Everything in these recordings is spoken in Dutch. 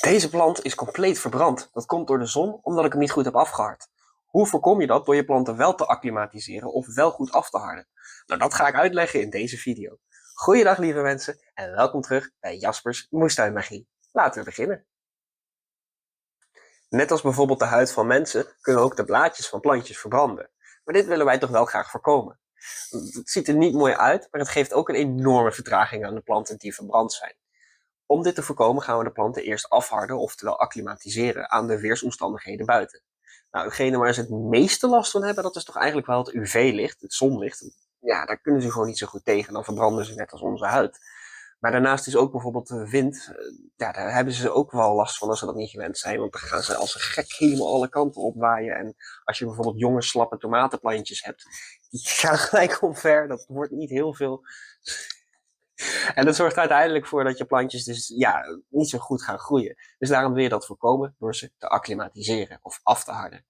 Deze plant is compleet verbrand. Dat komt door de zon, omdat ik hem niet goed heb afgehard. Hoe voorkom je dat door je planten wel te acclimatiseren of wel goed af te harden? Nou, dat ga ik uitleggen in deze video. Goeiedag lieve mensen en welkom terug bij Jaspers Moestuinmagie. Laten we beginnen. Net als bijvoorbeeld de huid van mensen kunnen ook de blaadjes van plantjes verbranden. Maar dit willen wij toch wel graag voorkomen. Het ziet er niet mooi uit, maar het geeft ook een enorme vertraging aan de planten die verbrand zijn. Om dit te voorkomen gaan we de planten eerst afharden, oftewel acclimatiseren aan de weersomstandigheden buiten. Nou, hetgene waar ze het meeste last van hebben, dat is toch eigenlijk wel het UV-licht, het zonlicht. Ja, daar kunnen ze gewoon niet zo goed tegen, dan verbranden ze net als onze huid. Maar daarnaast is ook bijvoorbeeld de wind, ja, daar hebben ze ook wel last van als ze dat niet gewend zijn. Want dan gaan ze als een gek helemaal alle kanten opwaaien. En als je bijvoorbeeld jonge, slappe tomatenplantjes hebt, die gaan gelijk omver. Dat wordt niet heel veel. En dat zorgt uiteindelijk voor dat je plantjes dus niet zo goed gaan groeien. Dus daarom wil je dat voorkomen door ze te acclimatiseren of af te harden.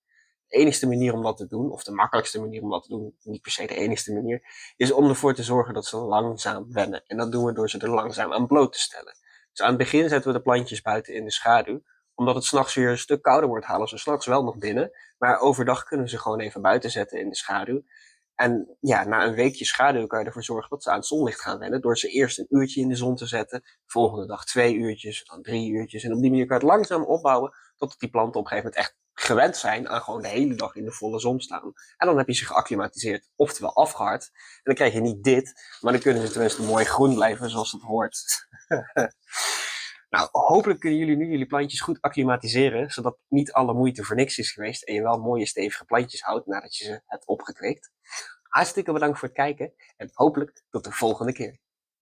De enigste manier om dat te doen, of de makkelijkste manier om dat te doen, niet per se de enigste manier, is om ervoor te zorgen dat ze langzaam wennen. En dat doen we door ze er langzaam aan bloot te stellen. Dus aan het begin zetten we de plantjes buiten in de schaduw. Omdat het s'nachts weer een stuk kouder wordt, halen ze s'nachts wel nog binnen. Maar overdag kunnen ze gewoon even buiten zetten in de schaduw. En ja, na een weekje schaduw kan je ervoor zorgen dat ze aan het zonlicht gaan wennen. Door ze eerst een uurtje in de zon te zetten. De volgende dag 2 uurtjes, dan 3 uurtjes. En op die manier kan je het langzaam opbouwen totdat die planten op een gegeven moment echt gewend zijn aan gewoon de hele dag in de volle zon staan. En dan heb je ze geacclimatiseerd, oftewel afgehard. En dan krijg je niet dit, maar dan kunnen ze tenminste mooi groen blijven zoals het hoort. Nou, hopelijk kunnen jullie nu jullie plantjes goed acclimatiseren, zodat niet alle moeite voor niks is geweest en je wel mooie stevige plantjes houdt nadat je ze hebt opgekweekt. Hartstikke bedankt voor het kijken en hopelijk tot de volgende keer.